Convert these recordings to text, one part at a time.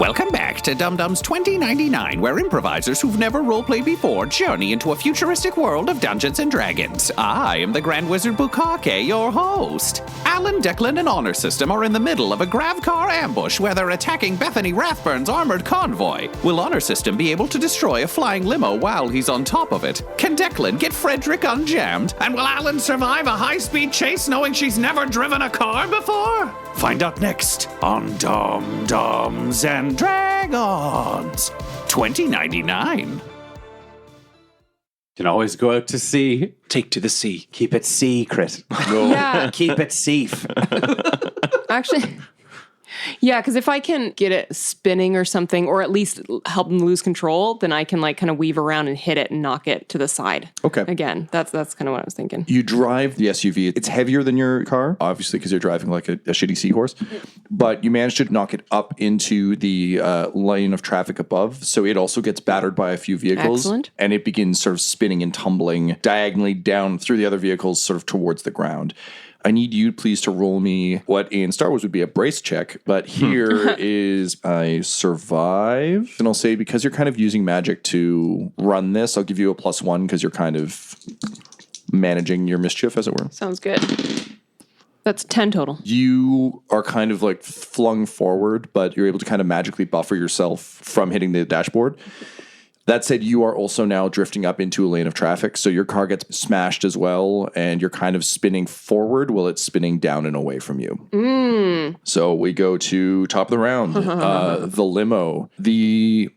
Welcome back to Dum Dum's 2099, where improvisers who've never roleplayed before journey into a futuristic world of Dungeons and Dragons. I am the Grand Wizard Bukake, your host. Alan, Declan, and Honor System are in the middle of a Gravcar ambush where they're attacking Bethany Rathburn's armored convoy. Will Honor System be able to destroy a flying limo while he's on top of it? Can Declan get Frederick unjammed? And will Alan survive a high-speed chase knowing she's never driven a car before? Find out next on Dum Dums and Dragons 2099. Can always go out to sea. Take to the sea. Keep it secret. No. Yeah. Keep it safe. Actually, yeah, because if I can get it spinning or something, or at least help them lose control, then I can like kind of weave around and hit it and knock it to the side. Okay. Again, that's kind of what I was thinking. You drive the SUV. It's heavier than your car, obviously, because you're driving like a shitty seahorse. But you manage to knock it up into the lane of traffic above. So it also gets battered by a few vehicles. Excellent. And it begins sort of spinning and tumbling diagonally down through the other vehicles, sort of towards the ground. I need you, please, to roll me what in Star Wars would be a brace check. But here is I survive. And I'll say because you're kind of using magic to run this, I'll give you a +1 because you're kind of managing your mischief, as it were. Sounds good. That's 10 total. You are kind of like flung forward, but you're able to kind of magically buffer yourself from hitting the dashboard. That said, you are also now drifting up into a lane of traffic, so your car gets smashed as well, and you're kind of spinning forward while it's spinning down and away from you. So we go to top of the round, the limo. The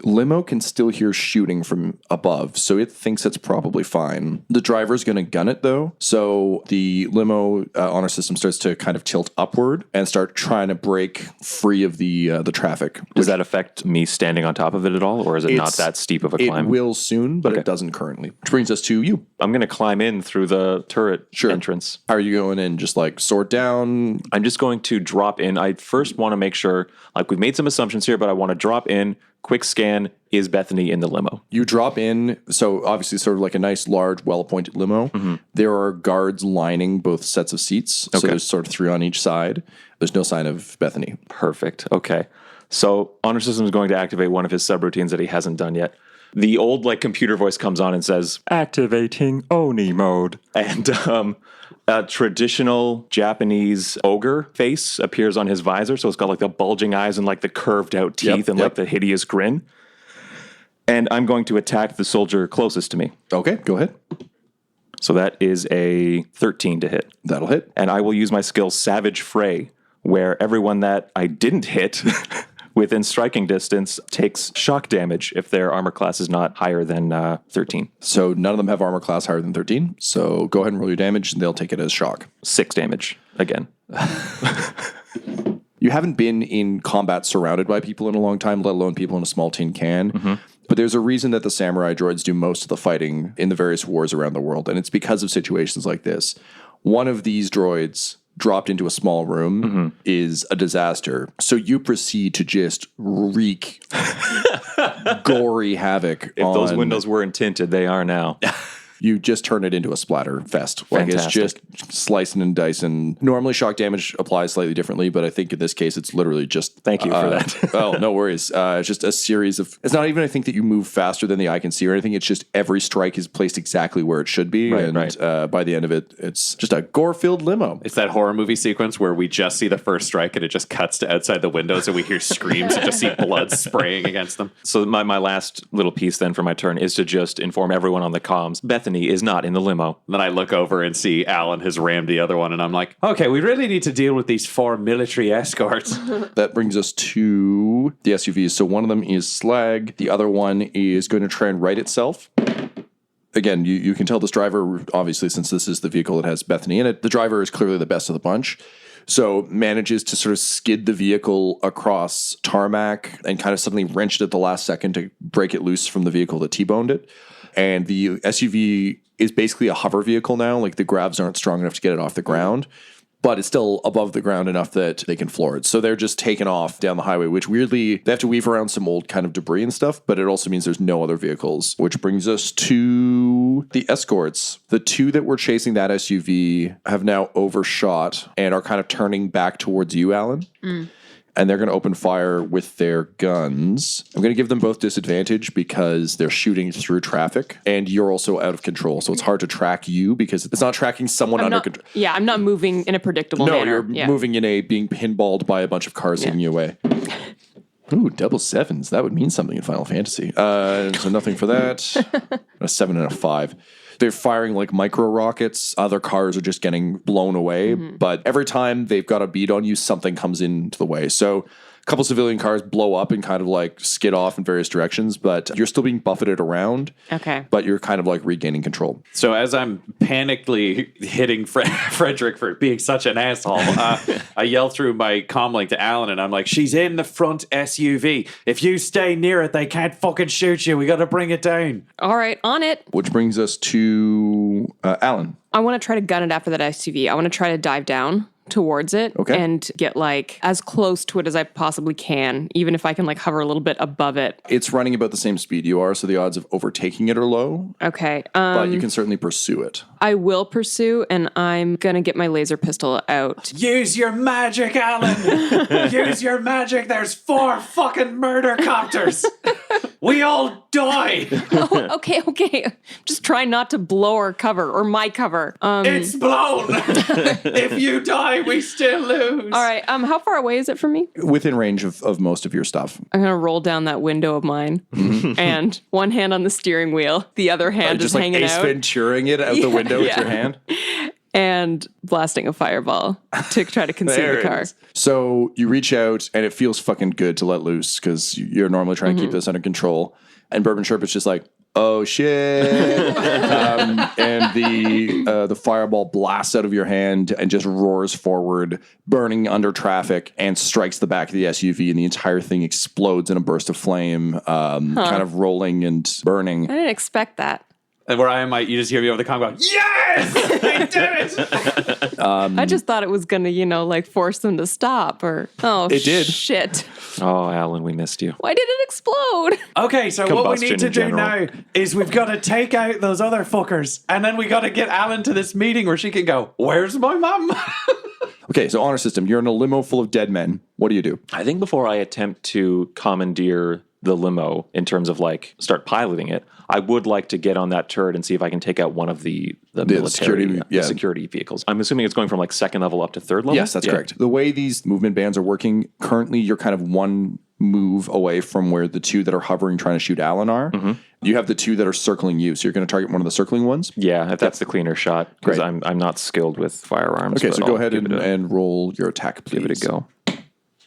limo can still hear shooting from above, so it thinks it's probably fine. The driver's going to gun it, though, so the limo honor system starts to kind of tilt upward and start trying to break free of the traffic. Does that affect me standing on top of it at all, or is it not that steep of a climb? It will soon, but it doesn't currently. Which brings us to you. I'm going to climb in through the turret entrance. How are you going in? Just like sword down? I'm just going to drop in. I first want to make sure, like we've made some assumptions here, but I want to drop in, quick scan, is Bethany in the limo? You drop in, so obviously sort of like a nice, large, well-appointed limo. There are guards lining both sets of seats, so there's sort of 3 on each side. There's no sign of Bethany. Perfect. Okay. So Honor System is going to activate one of his subroutines that he hasn't done yet. The old like computer voice comes on and says, activating Oni mode. And a traditional Japanese ogre face appears on his visor. So it's got like the bulging eyes and like the curved out teeth and like the hideous grin. And I'm going to attack the soldier closest to me. Okay, go ahead. So that is a 13 to hit. That'll hit. And I will use my skill Savage Fray, where everyone that I didn't hit within striking distance takes shock damage if their armor class is not higher than 13. So none of them have armor class higher than 13. So go ahead and roll your damage, and they'll take it as shock. 6 damage again. You haven't been in combat surrounded by people in a long time, let alone people in a small tin can. But there's a reason that the samurai droids do most of the fighting in the various wars around the world, and it's because of situations like this. One of these droids dropped into a small room is a disaster. So you proceed to just wreak gory havoc. If those windows weren't tinted, they are now. You just turn it into a splatter fest. Like it's just slicing and dicing. Normally shock damage applies slightly differently, but I think in this case it's literally just... Thank you for that. Oh, no worries. It's just a series of... It's not even, I think, that you move faster than the eye can see or anything. It's just every strike is placed exactly where it should be. By the end of it, it's just a gore-filled limo. It's that horror movie sequence where we just see the first strike and it just cuts to outside the windows and we hear screams and just see blood spraying against them. So my last little piece then for my turn is to just inform everyone on the comms, Bethany is not in the limo. Then I look over and see Alan has rammed the other one and I'm like, okay, we really need to deal with these 4 military escorts. That brings us to the SUVs. So one of them is Slag. The other one is going to try and right itself. Again, you can tell this driver, obviously, since this is the vehicle that has Bethany in it, the driver is clearly the best of the bunch. So manages to sort of skid the vehicle across tarmac and kind of suddenly wrench it at the last second to break it loose from the vehicle that T-boned it. And the SUV is basically a hover vehicle now. Like the gravs aren't strong enough to get it off the ground, but it's still above the ground enough that they can floor it. So they're just taking off down the highway, which weirdly, they have to weave around some old kind of debris and stuff, but it also means there's no other vehicles, which brings us to the escorts. The 2 that were chasing that SUV have now overshot and are kind of turning back towards you, Alan. and they're going to open fire with their guns. I'm going to give them both disadvantage because they're shooting through traffic, and you're also out of control. So it's hard to track you because it's not tracking someone under control. Yeah, I'm not moving in a predictable manner. No, you're moving in a being pinballed by a bunch of cars hitting you away. Ooh, double sevens. That would mean something in Final Fantasy. So nothing for that. A 7 and a 5. They're firing like micro rockets. Other cars are just getting blown away. But every time they've got a bead on you, something comes into the way. So a couple civilian cars blow up and kind of like skid off in various directions, but you're still being buffeted around. Okay. But you're kind of like regaining control. So as I'm panically hitting Frederick for being such an asshole, I yell through my comlink to Alan, and I'm like, she's in the front SUV. If you stay near it, they can't fucking shoot you. We got to bring it down. All right, on it. Which brings us to Alan. I want to try to gun it after that SUV. I want to try to dive down towards it and get like as close to it as I possibly can, even if I can like hover a little bit above it. It's running about the same speed you are, so the odds of overtaking it are low. Okay. But you can certainly pursue it. I will pursue, and I'm going to get my laser pistol out. Use your magic, Alan. Use your magic. There's 4 fucking murder copters. We all die. Okay. Just try not to blow our cover or my cover. It's blown. If you die, we still lose. All right. How far away is it from me? Within range of most of your stuff. I'm going to roll down that window of mine and one hand on the steering wheel, the other hand Just is like hanging Ace out. Venturing it out the window with your hand. And blasting a fireball to try to consume the car. So you reach out, and it feels fucking good to let loose because you're normally trying to keep this under control. And Bourbon Sherp is just like, oh shit. And the fireball blasts out of your hand and just roars forward, burning under traffic, and strikes the back of the SUV, and the entire thing explodes in a burst of flame, kind of rolling and burning. I didn't expect that. And where I am, you just hear me over the comm going, yes! I did it! I just thought it was going to, like force them to stop or, It did. Shit. Oh, Alan, we missed you. Why did it explode? Okay, so what we need Combustion to in do general. now is we've got to take out those other fuckers, and then we got to get Alan to this meeting where she can go, where's my mum? Okay, so honor system. You're in a limo full of dead men. What do you do? I think before I attempt to commandeer the limo in terms of like start piloting it, I would like to get on that turret and see if I can take out one of the military security vehicles. I'm assuming it's going from like second level up to third level. Yes, that's correct. The way these movement bands are working, currently you're kind of one move away from where the 2 that are hovering trying to shoot Alan are. You have the 2 that are circling you, so you're going to target one of the circling ones? Yeah, if that's the cleaner shot, because I'm not skilled with firearms. Okay, so but go I'll ahead give it and roll your attack, please. give it a go.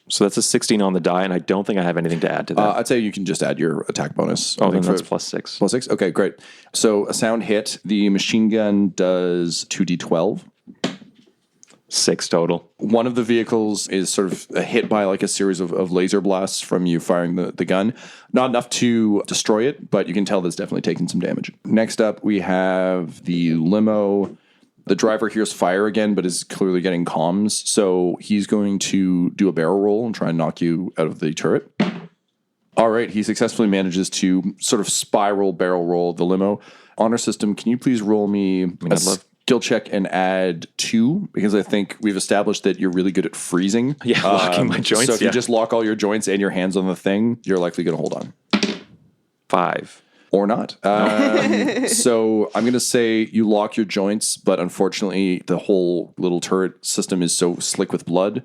So that's a 16 on the die, and I don't think I have anything to add to that. I'd say you can just add your attack bonus. then that's +6. +6? Okay, great. So a sound hit. The machine gun does 2d12. 6 total. One of the vehicles is sort of hit by like a series of laser blasts from you firing the gun. Not enough to destroy it, but you can tell that's definitely taken some damage. Next up, we have the limo. The driver hears fire again, but is clearly getting comms. So he's going to do a barrel roll and try and knock you out of the turret. All right. He successfully manages to sort of spiral barrel roll the limo. Honor system, can you please roll me a skill check and add 2? Because I think we've established that you're really good at freezing. Yeah, locking my joints. So if you just lock all your joints and your hands on the thing, you're likely going to hold on. 5. Or not. So I'm going to say you lock your joints, but unfortunately the whole little turret system is so slick with blood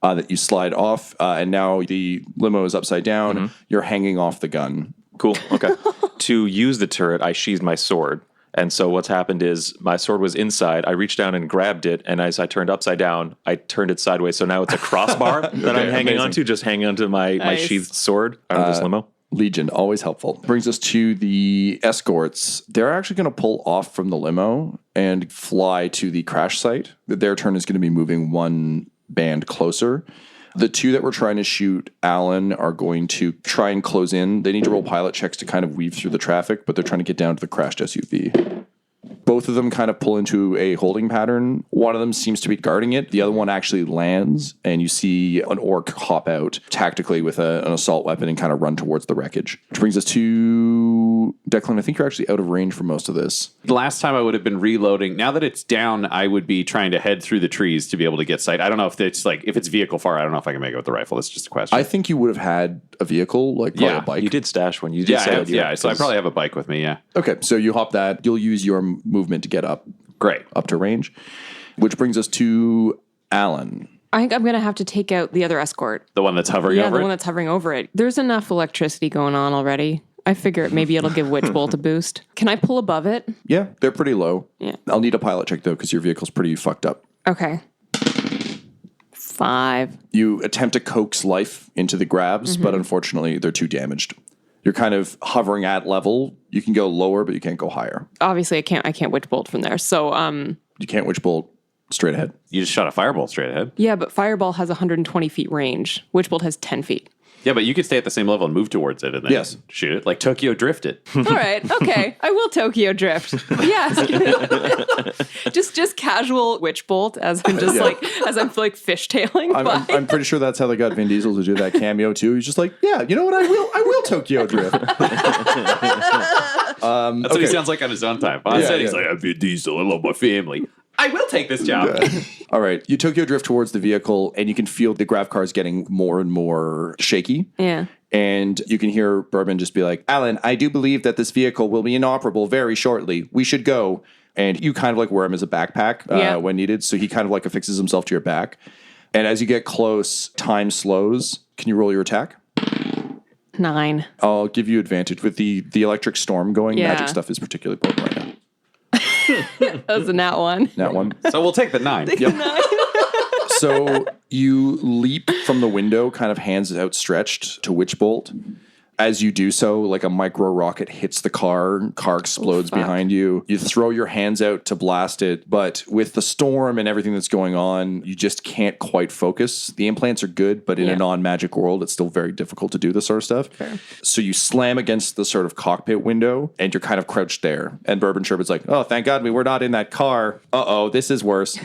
that you slide off, and now the limo is upside down. You're hanging off the gun. Cool. Okay. To use the turret, I sheathed my sword. And so what's happened is my sword was inside. I reached down and grabbed it. And as I turned upside down, I turned it sideways. So now it's a crossbar that I'm hanging onto, just hanging onto my sheathed sword out of this limo. Legion, always helpful. Brings us to the escorts. They're actually going to pull off from the limo and fly to the crash site. Their turn is going to be moving one band closer. The 2 that we're trying to shoot Alan are going to try and close in. They need to roll pilot checks to kind of weave through the traffic, but they're trying to get down to the crashed SUV. Both of them kind of pull into a holding pattern. One of them seems to be guarding it. The other one actually lands, and you see an orc hop out tactically with an assault weapon and kind of run towards the wreckage. Which brings us to Declan. I think you're actually out of range for most of this. The last time I would have been reloading. Now that it's down, I would be trying to head through the trees to be able to get sight. I don't know if it's vehicle far. I don't know if I can make it with the rifle. That's just a question. I think you would have had a vehicle, like probably a bike. You did stash one. You did so I probably have a bike with me, yeah. Okay, so you hop that. You'll use your movement to get up. Great. Up to range. Which brings us to Alan. I think I'm going to have to take out the other escort. The one that's hovering over it? Yeah, the one that's hovering over it. There's enough electricity going on already. I figure maybe it'll give Witch Bolt a boost. Can I pull above it? Yeah, they're pretty low. Yeah. I'll need a pilot check, though, because your vehicle's pretty fucked up. Okay. 5. You attempt to coax life into the grabs, but unfortunately, they're too damaged. You're kind of hovering at level. You can go lower, but you can't go higher. Obviously, I can't Witch Bolt from there. So, You can't Witch Bolt straight ahead. You just shot a firebolt straight ahead. yeah, but Fireball has 120 feet range. Witch Bolt has 10 feet. Yeah, but you could stay at the same level and move towards it and then Yes. shoot it. Like Tokyo Drift it. All right, okay. I will Tokyo Drift. Yes. just casual Witch Bolt as I'm just as I'm fishtailing by. I'm pretty sure that's how they got Vin Diesel to do that cameo, too. He's just like, yeah, you know what? I will Tokyo Drift. That's what he sounds like on his own time. He's like, I'm Vin Diesel. I love my family. I will take this job. All right. You Tokyo Drift towards the vehicle, and you can feel the grav cars getting more and more shaky. Yeah. And you can hear Bourbon just be like, Alan, I do believe that this vehicle will be inoperable very shortly. We should go. And you kind of wear him as a backpack when needed. So he kind of affixes himself to your back. And as you get close, time slows. Can you roll your attack? 9. I'll give you advantage. With the electric storm going, Yeah. magic stuff is particularly potent right now. That was a nat 1. That one. So we'll take the 9. So you leap from the window, kind of hands outstretched to Witch Bolt. As you do so, a micro rocket hits the car explodes behind you. You throw your hands out to blast it, but with the storm and everything that's going on, you just can't quite focus. The implants are good, but in a non-magic world, it's still very difficult to do this sort of stuff. Fair. So you slam against the sort of cockpit window, and you're kind of crouched there. And Bourbon Sherbet's like, oh, thank God we were not in that car. Uh-oh, this is worse.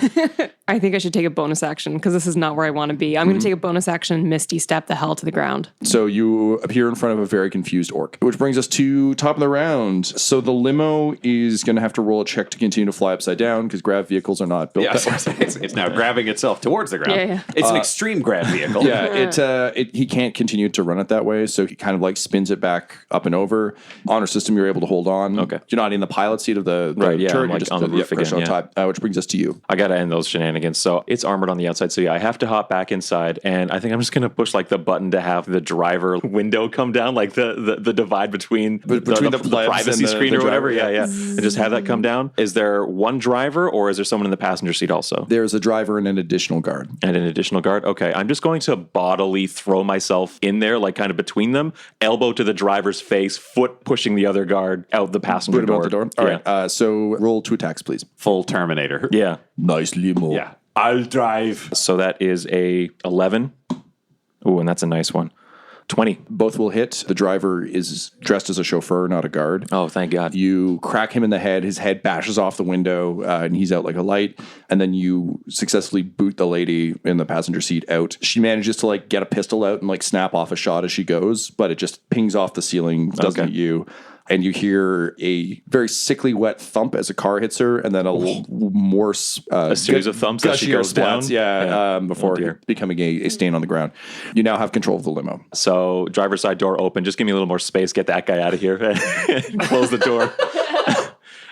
I think I should take a bonus action because this is not where I want to be. I'm going to take a bonus action, Misty Step the hell to the ground. So you appear in front of a very confused orc, which brings us to top of the round. So the limo is going to have to roll a check to continue to fly upside down because grav vehicles are not built that way. It's now grabbing itself towards the ground. Yeah. It's an extreme grab vehicle. Yeah, he can't continue to run it that way, so he kind of spins it back up and over. Honor system, you're able to hold on. Okay. You're not in the pilot seat of the turret. You're just on the roof again, top, which brings us to you. I got to end those shenanigans. So it's armored on the outside. So I have to hop back inside. And I think I'm just going to push the button to have the driver window come down, the divide between the privacy and screen the or whatever. driver, Yeah. And just have that come down. Is there one driver or is there someone in the passenger seat also? There's a driver and an additional guard. And an additional guard? Okay. I'm just going to bodily throw myself in there, kind of between them, elbow to the driver's face, foot pushing the other guard out the passenger door. Out the door? All right. So roll 2 attacks, please. Full Terminator. Yeah. Nice limo. Yeah. I'll drive. So that is a 11. Ooh, and that's a nice one. 20. Both will hit. The driver is dressed as a chauffeur, not a guard. Oh, thank God. You crack him in the head. His head bashes off the window, and he's out like a light. And then you successfully boot the lady in the passenger seat out. She manages to get a pistol out and snap off a shot as she goes, but it just pings off the ceiling, doesn't hit you. And you hear a very sickly, wet thump as a car hits her, and then more a series of thumps as she goes down. Before becoming a stain on the ground. You now have control of the limo. So driver's side door open. Just give me a little more space. Get that guy out of here. And close the door.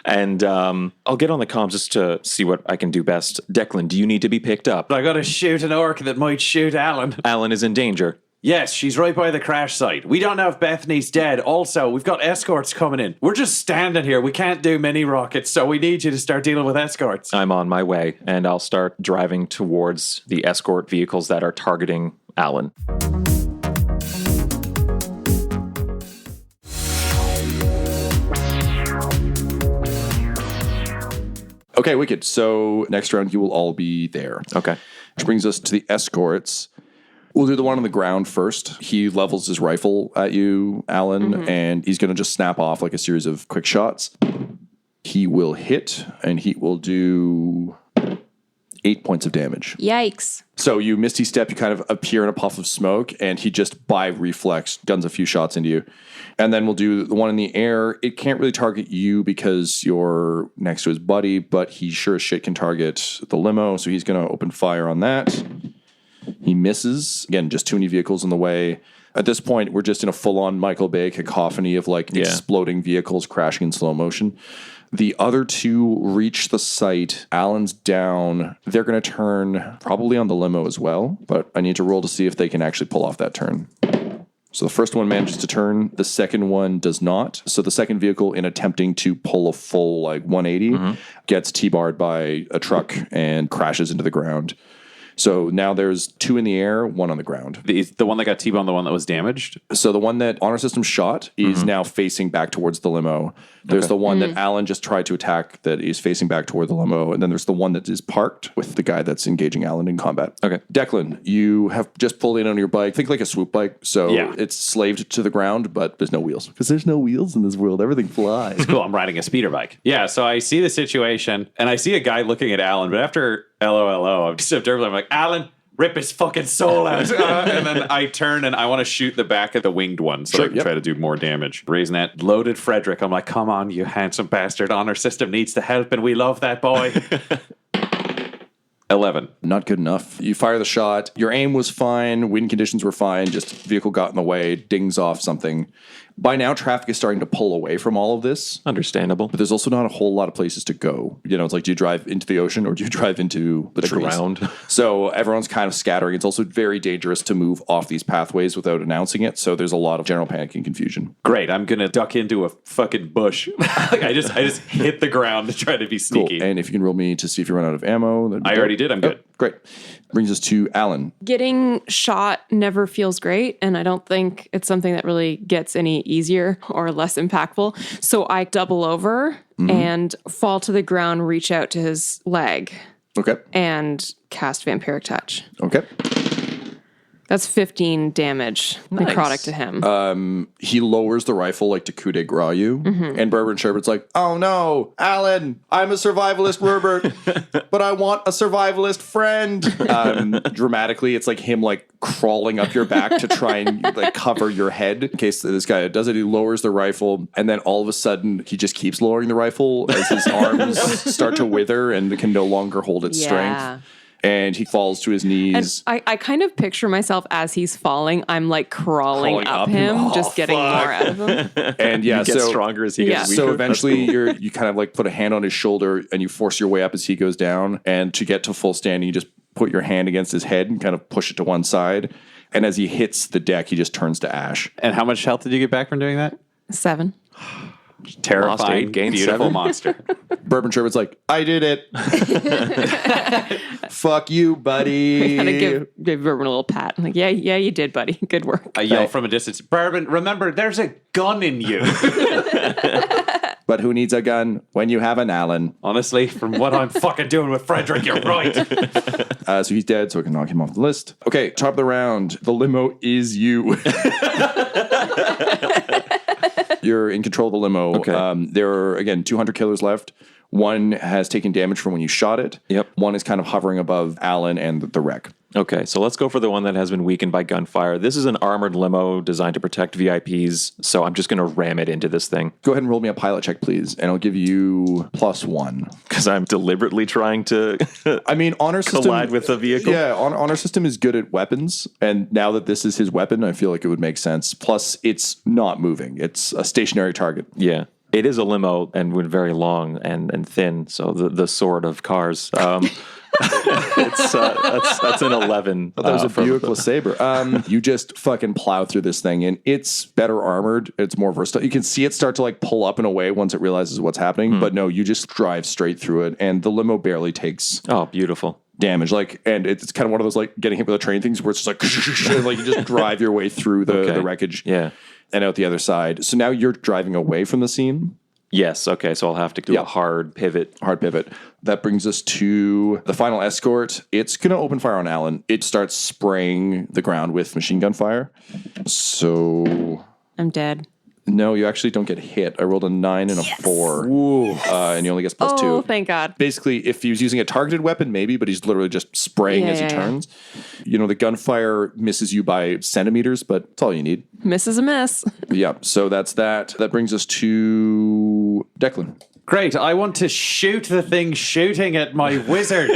And I'll get on the comms just to see what I can do best. Declan, do you need to be picked up? I got to shoot an orc that might shoot Alan. Alan is in danger. Yes, she's right by the crash site. We don't know if Bethany's dead. Also, we've got escorts coming in. We're just standing here. We can't do mini rockets, so we need you to start dealing with escorts. I'm on my way, and I'll start driving towards the escort vehicles that are targeting Alan. Okay, wicked. So next round, you will all be there. Okay. Which brings us to the escorts. We'll do the one on the ground first. He levels his rifle at you, Alan, and he's going to just snap off a series of quick shots. He will hit, and he will do 8 points of damage. Yikes. So you misty step, you kind of appear in a puff of smoke, and he just by reflex guns a few shots into you. And then we'll do the one in the air. It can't really target you because you're next to his buddy, but he sure as shit can target the limo, so he's going to open fire on that. He misses. Again, just too many vehicles in the way. At this point, we're just in a full-on Michael Bay cacophony of like exploding vehicles crashing in slow motion. The other two reach the site. Alan's down. They're going to turn probably on the limo as well, but I need to roll to see if they can actually pull off that turn. So the first one manages to turn. The second one does not. So the second vehicle, in attempting to pull a full like 180, gets T-barred by a truck and crashes into the ground. So now there's 2 in the air, 1 on the ground. The one that got T-boned, the one that was damaged? So the one that Honor System shot is now facing back towards the limo. There's the one that Alan just tried to attack that is facing back toward the limo. And then there's the one that is parked with the guy that's engaging Alan in combat. Okay. Declan, you have just pulled in on your bike. Think like a swoop bike. So it's slaved to the ground, but there's no wheels. Because there's no wheels in this world. Everything flies. Cool, I'm riding a speeder bike. Yeah, so I see the situation, and I see a guy looking at Alan, but after LOLO, I'm just observing. I'm like, Alan, rip his fucking soul out. And then I turn and I want to shoot the back of the winged one so I can try to do more damage. Raising that loaded Frederick. I'm like, come on, you handsome bastard. Honor System needs the help, and we love that boy. 11. Not good enough. You fire the shot. Your aim was fine. Wind conditions were fine. Just vehicle got in the way, dings off something. By now, traffic is starting to pull away from all of this. Understandable. But there's also not a whole lot of places to go. You know, it's like, do you drive into the ocean or do you drive into the trees? Ground. So everyone's kind of scattering. It's also very dangerous to move off these pathways without announcing it. So there's a lot of general panic and confusion. Great. I'm going to duck into a fucking bush. I just hit the ground to try to be sneaky. Cool. And if you can roll me to see if you run out of ammo. I already did. I'm good. Great. Brings us to Alan. Getting shot never feels great, and I don't think it's something that really gets any easier or less impactful. So I double over and fall to the ground, reach out to his leg, and cast Vampiric Touch. Okay. That's 15 damage necrotic to him. He lowers the rifle like to coup de grace you. And Bourbon Sherbert's like, oh no, Alan, I'm a survivalist, Robert, but I want a survivalist friend. Dramatically, it's like him like crawling up your back to try and like cover your head in case this guy does it. He lowers the rifle, and then all of a sudden he just keeps lowering the rifle as his arms start to wither and can no longer hold its strength. And he falls to his knees. And I kind of picture myself as he's falling. I'm like crawling up him, just getting more out of him. And he gets stronger as he gets weaker. So eventually you kind of like put a hand on his shoulder and you force your way up as he goes down. And to get to full standing, you just put your hand against his head and kind of push it to one side. And as he hits the deck, he just turns to ash. And how much health did you get back from doing that? 7. Terrifying, beautiful 7. monster. Bourbon Sherbert's like, I did it. Fuck you, buddy. I kind of give Bourbon a little pat. I'm like, yeah, you did, buddy. Good work. I yell from a distance, Bourbon, remember, there's a gun in you. But who needs a gun when you have an Alan? Honestly, from what I'm fucking doing with Frederick, you're right. So he's dead, so I can knock him off the list. Okay, top of the round. The limo is you. You're in control of the limo. Okay. There are, again, 200 killers left. One has taken damage from when you shot it. Yep. One is kind of hovering above Alan and the wreck. Okay, so let's go for the one that has been weakened by gunfire. This is an armored limo designed to protect VIPs, so I'm just going to ram it into this thing. Go ahead and roll me a pilot check, please, and I'll give you +1. Because I'm deliberately trying to I mean, Honor System collide with the vehicle. Yeah, Honor System is good at weapons, and now that this is his weapon, I feel like it would make sense. Plus, it's not moving. It's a stationary target. Yeah. It is a limo and would very long and thin, so the sword of cars. That's an 11. That was a Buick LeSabre. You just fucking plow through this thing, and it's better armored. It's more versatile. You can see it start to like pull up and away once it realizes what's happening. But no, you just drive straight through it, and the limo barely takes beautiful damage. Like, and it's kind of one of those like getting hit with a train things where it's just like, and like you just drive your way through the wreckage. Yeah. And out the other side. So now you're driving away from the scene. Yes. Okay. So I'll have to do a hard pivot. That brings us to the final escort. It's going to open fire on Alan. It starts spraying the ground with machine gun fire. So I'm dead. No, you actually don't get hit. I rolled a 9 and a 4. And he only gets +2. Oh, thank God. Basically, if he was using a targeted weapon, maybe, but he's literally just spraying as he turns. You know, the gunfire misses you by centimeters, but that's all you need. Miss is a miss. Yeah, so that's that. That brings us to Declan. Great. I want to shoot the thing shooting at my wizard.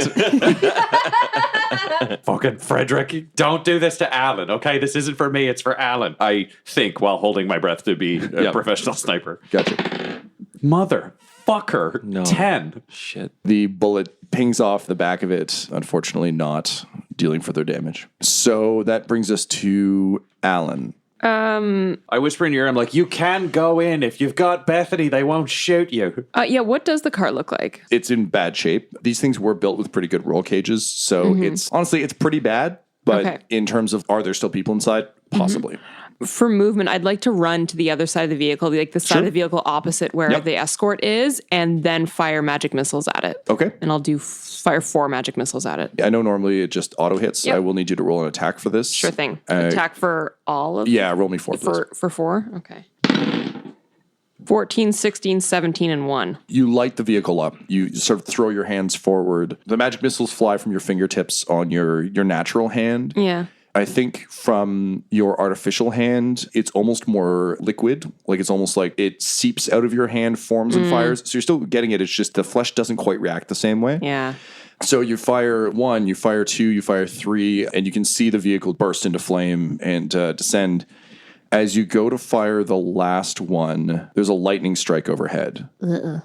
Fucking Frederick, don't do this to Alan, okay? This isn't for me, it's for Alan. I think while holding my breath to be a professional sniper. Gotcha. Motherfucker. No. 10. Shit. The bullet pings off the back of it, unfortunately not dealing further damage. So that brings us to Alan. I whisper in your ear, I'm like, you can go in. If you've got Bethany, they won't shoot you. Yeah, what does the car look like? It's in bad shape. These things were built with pretty good roll cages, so it's pretty bad. But in terms of are there still people inside? Possibly. For movement, I'd like to run to the other side of the vehicle, like the side of the vehicle opposite where the escort is, and then fire magic missiles at it. Okay. And I'll do fire 4 magic missiles at it. I know normally it just auto hits. Yep. I will need you to roll an attack for this. Sure thing. Attack for all of Yeah, roll me 4 please. For 4? Okay. 14, 16, 17, and 1. You light the vehicle up. You sort of throw your hands forward. The magic missiles fly from your fingertips on your natural hand. Yeah. I think from your artificial hand, it's almost more liquid. Like it's almost like it seeps out of your hand, forms and fires. So you're still getting it. It's just the flesh doesn't quite react the same way. Yeah. So you fire 1, you fire 2, you fire 3, and you can see the vehicle burst into flame and descend. As you go to fire the last one, there's a lightning strike overhead.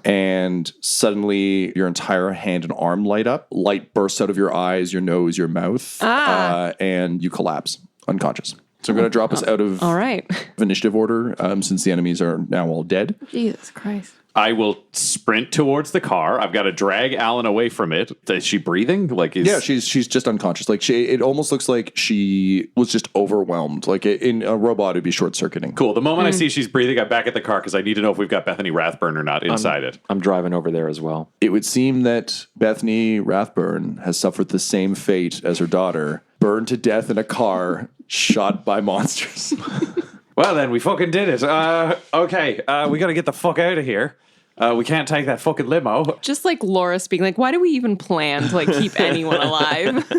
And suddenly your entire hand and arm light up. Light bursts out of your eyes, your nose, your mouth, and you collapse unconscious. So I'm going to drop us out of All right. initiative order since the enemies are now all dead. Jesus Christ. I will sprint towards the car. I've got to drag Alan away from it. Is she breathing? Yeah, she's just unconscious. Like it almost looks like she was just overwhelmed. Like in a robot, it'd be short circuiting. Cool. The moment I see she's breathing, I'm back at the car because I need to know if we've got Bethany Rathburn or not inside it. I'm driving over there as well. It would seem that Bethany Rathburn has suffered the same fate as her daughter, burned to death in a car, shot by monsters. Well, then we fucking did it. Okay, we got to get the fuck out of here. We can't take that fucking limo. Just like Laura speaking, like, why do we even plan to like keep anyone alive?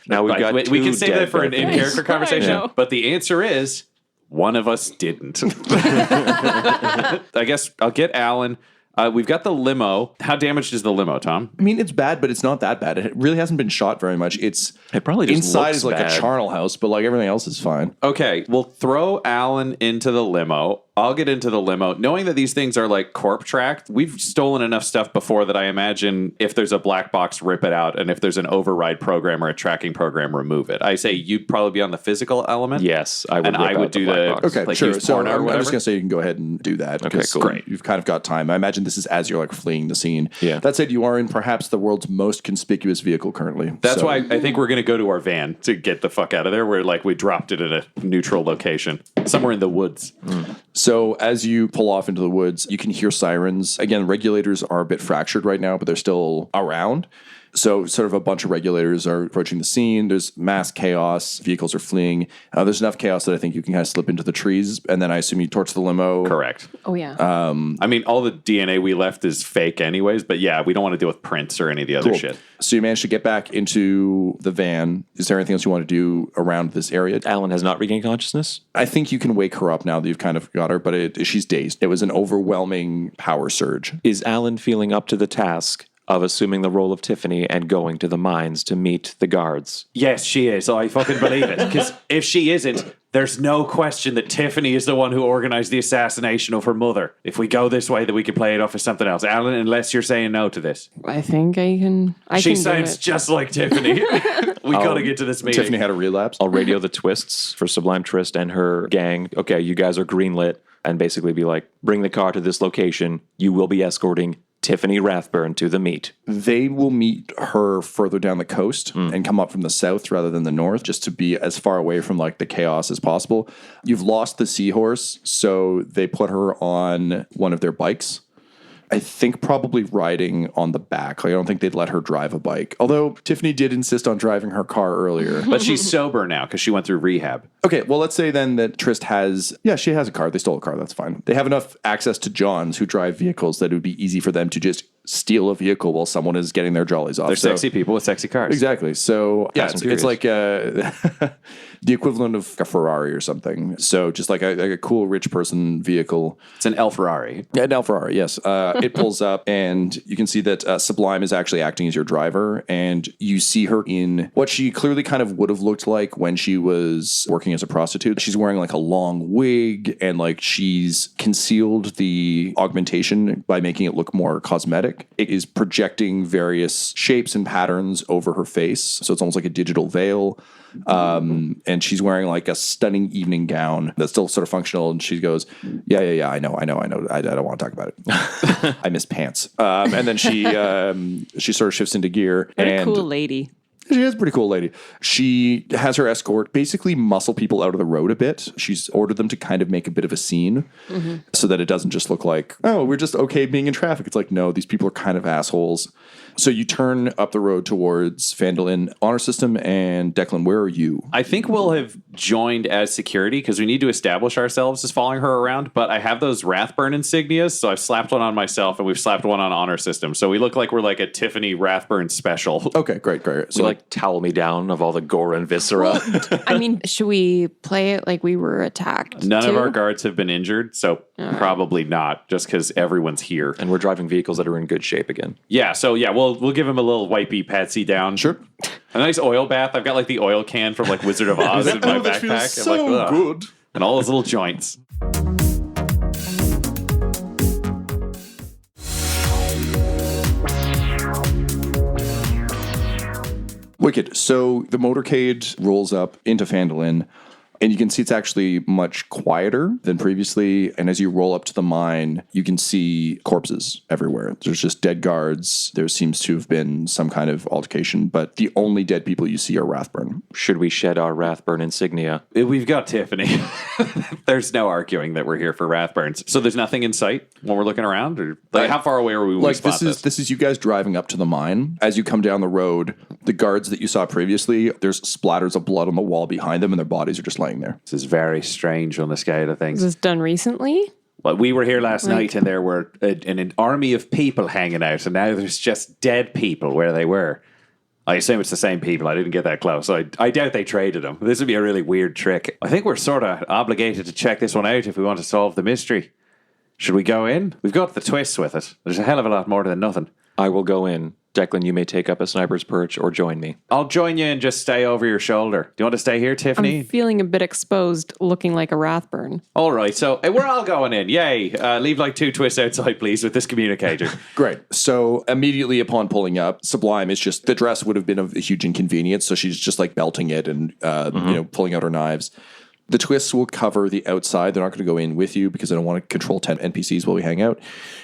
Now we've got we can two save that dead for an Bethany's. in-character conversation. know. But the answer is one of us didn't. I guess I'll get Alan. We've got the limo. How damaged is the limo, Tom? I mean, it's bad, but it's not that bad. It really hasn't been shot very much. It probably just inside looks is like bad. a charnel house, but like everything else is fine. Okay, we'll throw Alan into the limo. I'll get into the limo. Knowing that these things are like corp tracked, we've stolen enough stuff before that I imagine if there's a black box, rip it out. And if there's an override program or a tracking program, remove it. I say you'd probably be on the physical element. Yes, I would. And rip I out would do black the- box. Okay, Like sure. use So porno or I'm just whatever? going to say you can go ahead and do that. Okay, because cool. Great. You've kind of got time. I imagine this is as you're like fleeing the scene. Yeah. That said, you are in perhaps the world's most conspicuous vehicle currently. That's So- why I think we're going to go to our van to get the fuck out of there. We're like, we dropped it at a neutral location, somewhere in the woods. So as you pull off into the woods, you can hear sirens. Again, regulators are a bit fractured right now, but they're still around. So sort of a bunch of regulators are approaching the scene. There's mass chaos. Vehicles are fleeing. There's enough chaos that I think you can kind of slip into the trees. And then I assume you torch the limo. Correct. Oh yeah. I mean, all the DNA we left is fake anyways, but yeah, we don't want to deal with prints or any of the other Cool. shit. So you managed to get back into the van. Is there anything else you want to do around this area? Alan has not regained consciousness. I think you can wake her up now that you've kind of got her, but she's dazed. It was an overwhelming power surge. Is Alan feeling up to the task of assuming the role of Tiffany and going to the mines to meet the guards? Yes, she is. I fucking believe it. Because if she isn't, there's no question that Tiffany is the one who organized the assassination of her mother. If we go this way, then we can play it off as something else. Alan, unless you're saying no to this. I think I can. She can do sounds it. just like Tiffany. We got to get to this meeting. Tiffany had a relapse. I'll radio the Twists for Sublime Trist and her gang. Okay, you guys are greenlit, and basically be like, bring the car to this location. You will be escorting Tiffany Rathburn to the meet. They will meet her further down the coast and come up from the south rather than the north, just to be as far away from like the chaos as possible. You've lost the seahorse, so they put her on one of their bikes. I think probably riding on the back. Like, I don't think they'd let her drive a bike. Although Tiffany did insist on driving her car earlier. But she's sober now because she went through rehab. Okay, well, let's say then that Trist she has a car. They stole a car. That's fine. They have enough access to Johns who drive vehicles that it would be easy for them to just steal a vehicle while someone is getting their jollies off. They're sexy people with sexy cars. Exactly. So, yeah, it's like the equivalent of a Ferrari or something. So just like a cool rich person vehicle. It's an El Ferrari. Yeah, an El Ferrari, yes. It pulls up and you can see that Sublime is actually acting as your driver, and you see her in what she clearly kind of would have looked like when she was working as a prostitute. She's wearing like a long wig, and like she's concealed the augmentation by making it look more cosmetic. It is projecting various shapes and patterns over her face. So it's almost like a digital veil. And she's wearing like a stunning evening gown that's still sort of functional. And she goes, yeah, I know. I don't want to talk about it. I miss pants. And then she sort of shifts into gear. What a cool lady. She is a pretty cool lady. She has her escort basically muscle people out of the road a bit. She's ordered them to kind of make a bit of a scene so that it doesn't just look like, oh, we're just okay being in traffic. It's like, no, these people are kind of assholes. So you turn up the road towards Phandalin. Honor System and Declan, where are you? I think we'll have joined as security because we need to establish ourselves as following her around. But I have those Rathburn insignias, so I've slapped one on myself and we've slapped one on Honor System. So we look like we're like a Tiffany Rathburn special. Okay, great. So like towel me down of all the gore and viscera. I mean, should we play it like we were attacked? None too? of our guards have been injured, so probably not, just because everyone's here. And we're driving vehicles that are in good shape again. Yeah, so yeah, we'll give him a little wipey patsy down. Sure. A nice oil bath. I've got like the oil can from like Wizard of Oz in my backpack. Feels so good. And all those little joints. Wicked. So the motorcade rolls up into Phandalin, and you can see it's actually much quieter than previously. And as you roll up to the mine, you can see corpses everywhere. There's just dead guards. There seems to have been some kind of altercation, but the only dead people you see are Rathburn. Should we shed our Rathburn insignia? We've got Tiffany. There's no arguing that we're here for Rathburns. So there's nothing in sight when we're looking around? Or like how far away are we when we spot this? This is you guys driving up to the mine. As you come down the road, the guards that you saw previously, there's splatters of blood on the wall behind them, and their bodies are just laying there. This is very strange on the scale of things. Was this done recently? Well, we were here last night and there were an army of people hanging out, and now there's just dead people where they were. I assume it's the same people. I didn't get that close. I doubt they traded them. This would be a really weird trick. I think we're sort of obligated to check this one out if we want to solve the mystery. Should we go in? We've got the twists with it. There's a hell of a lot more than nothing. I will go in. Declan, you may take up a sniper's perch or join me. I'll join you and just stay over your shoulder. Do you want to stay here, Tiffany? I'm feeling a bit exposed, looking like a Rathburn. All right, so we're all going in. Yay. Leave like 2 twists outside, please, with this communicator. Great. So immediately upon pulling up, Sublime is just, the dress would have been a huge inconvenience, so she's just like belting it and pulling out her knives. The twists will cover the outside. They're not going to go in with you because I don't want to control 10 NPCs while we hang out.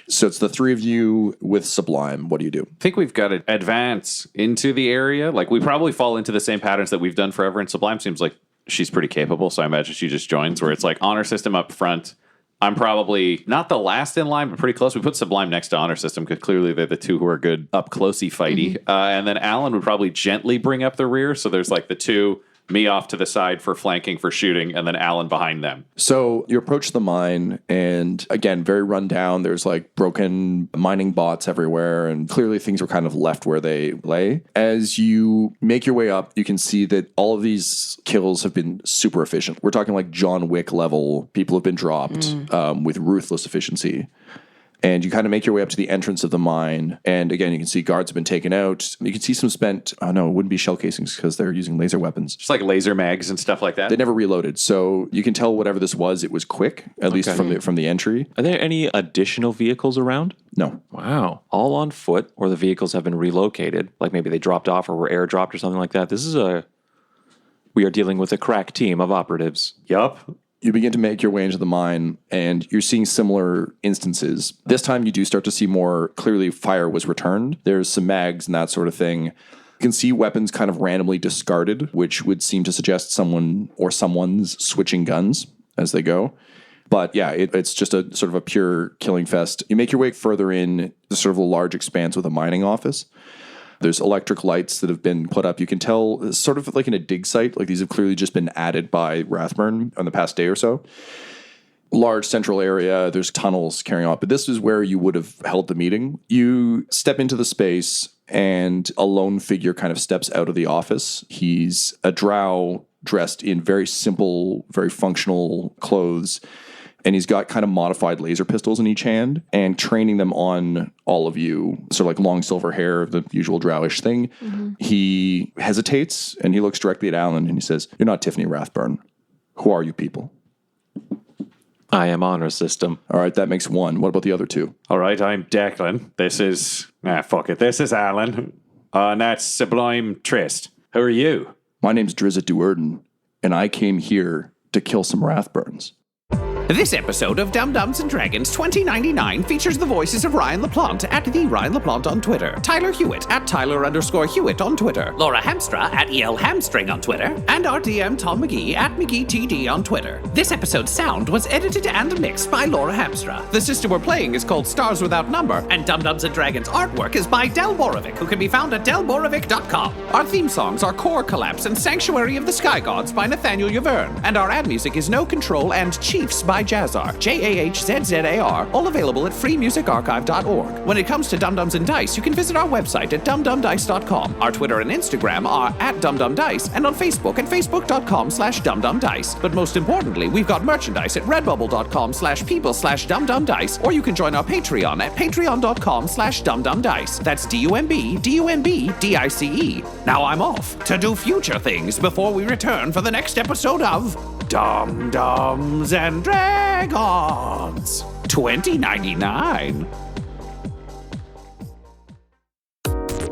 So it's the three of you with Sublime. What do you do? I think we've got to advance into the area. Like, we probably fall into the same patterns that we've done forever, and Sublime seems like she's pretty capable, so I imagine she just joins, where it's like Honor System up front. I'm probably not the last in line, but pretty close. We put Sublime next to Honor System because clearly they're the two who are good up closey fighty. And then Alan would probably gently bring up the rear. So there's like the two, me off to the side for flanking, for shooting, and then Alan behind them. So you approach the mine, and again, very run down. There's like broken mining bots everywhere, and clearly things were kind of left where they lay. As you make your way up, you can see that all of these kills have been super efficient. We're talking like John Wick level. People have been dropped with ruthless efficiency. And you kind of make your way up to the entrance of the mine. And again, you can see guards have been taken out. You can see some spent, it wouldn't be shell casings because they're using laser weapons. Just like laser mags and stuff like that. They never reloaded. So you can tell whatever this was, it was quick, at least from the entry. Are there any additional vehicles around? No. Wow. All on foot, or the vehicles have been relocated. Like maybe they dropped off or were airdropped or something like that. We are dealing with a crack team of operatives. Yup. You begin to make your way into the mine, and you're seeing similar instances. This time you do start to see more clearly fire was returned. There's some mags and that sort of thing. You can see weapons kind of randomly discarded, which would seem to suggest someone or someone's switching guns as they go. But yeah, it's just a sort of a pure killing fest. You make your way further in the sort of a large expanse with a mining office. There's electric lights that have been put up. You can tell, sort of like in a dig site, like these have clearly just been added by Rathburn on the past day or so. Large central area, there's tunnels carrying on. But this is where you would have held the meeting. You step into the space, and a lone figure kind of steps out of the office. He's a drow dressed in very simple, very functional clothes. And he's got kind of modified laser pistols in each hand and training them on all of you. Sort of like long silver hair, the usual drowish thing. He hesitates and he looks directly at Alan and he says, "You're not Tiffany Rathburn. Who are you people?" I am honor system. All right, that makes one. What about the other two? All right, I'm Declan. This is... fuck it. This is Alan. And that's Sublime Trist. Who are you? My name's Drizzt Duerden, and I came here to kill some Rathburns. This episode of Dum Dums and Dragons 2099 features the voices of Ryan LaPlante at the Ryan LaPlante on Twitter, Tyler Hewitt at Tyler_Hewitt on Twitter, Laura Hamstra at EL Hamstring on Twitter, and our DM Tom McGee at McGeeTD on Twitter. This episode's sound was edited and mixed by Laura Hamstra. The system we're playing is called Stars Without Number, and Dum Dums and Dragons artwork is by Del Borovic, who can be found at delborovic.com. Our theme songs are Core Collapse and Sanctuary of the Sky Gods by Nathaniel Yaverne, and our ad music is No Control and Chiefs by Jazzar, Jahzzar, all available at freemusicarchive.org. When it comes to Dum Dums and Dice, you can visit our website at dumdumdice.com. Our Twitter and Instagram are at dumdumdice, and on Facebook at facebook.com/dumdumdice. But most importantly, we've got merchandise at redbubble.com/people/dumdumdice, or you can join our Patreon at patreon.com/dumdumdice. That's DUMBDICE. Now I'm off to do future things before we return for the next episode of Dum Dums and Dragons 2099.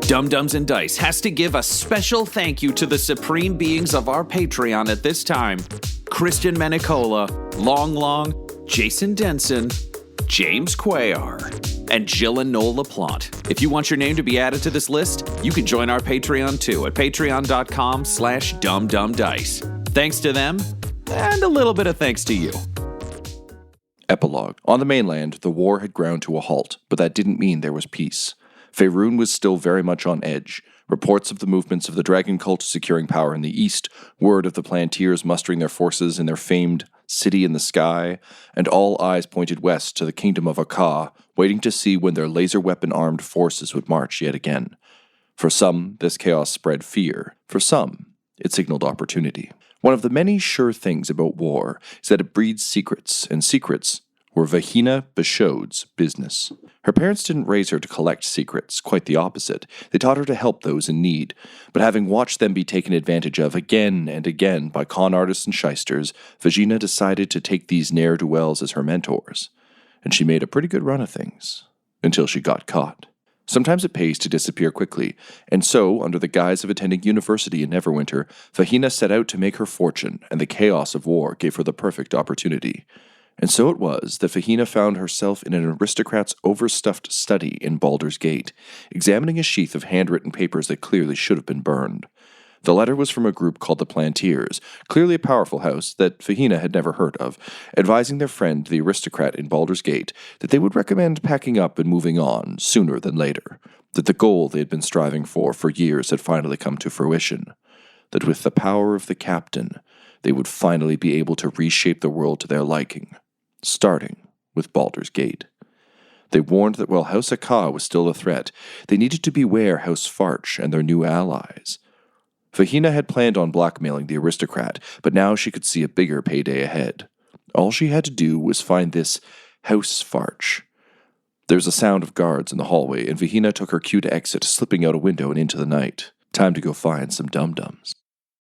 Dum Dums and Dice has to give a special thank you to the supreme beings of our Patreon at this time: Christian Menicola, Long Long, Jason Denson, James Cuellar, and Jill and Noel LaPlante. If you want your name to be added to this list, you can join our Patreon too at patreon.com/dumdumdice. Thanks to them, and a little bit of thanks to you. Epilogue. On the mainland, the war had ground to a halt, but that didn't mean there was peace. Faerun was still very much on edge. Reports of the movements of the dragon cult securing power in the east, word of the Plantiers mustering their forces in their famed city in the sky, and all eyes pointed west to the kingdom of Akka, waiting to see when their laser weapon-armed forces would march yet again. For some, this chaos spread fear. For some, it signaled opportunity. One of the many sure things about war is that it breeds secrets, and secrets were Vahina Bashod's business. Her parents didn't raise her to collect secrets, quite the opposite. They taught her to help those in need. But having watched them be taken advantage of again and again by con artists and shysters, Vagina decided to take these ne'er-do-wells as her mentors. And she made a pretty good run of things, until she got caught. Sometimes it pays to disappear quickly, and so, under the guise of attending university in Neverwinter, Vahina set out to make her fortune, and the chaos of war gave her the perfect opportunity. And so it was that Vahina found herself in an aristocrat's overstuffed study in Baldur's Gate, examining a sheath of handwritten papers that clearly should have been burned. The letter was from a group called the Plantiers, clearly a powerful house that Vahina had never heard of, advising their friend, the aristocrat in Baldur's Gate, that they would recommend packing up and moving on sooner than later, that the goal they had been striving for years had finally come to fruition, that with the power of the captain, they would finally be able to reshape the world to their liking, starting with Baldur's Gate. They warned that while House Akka was still a threat, they needed to beware House Farch and their new allies. Vahina had planned on blackmailing the aristocrat, but now she could see a bigger payday ahead. All she had to do was find this House Farch. There was a sound of guards in the hallway, and Vahina took her cue to exit, slipping out a window and into the night. Time to go find some dum-dums.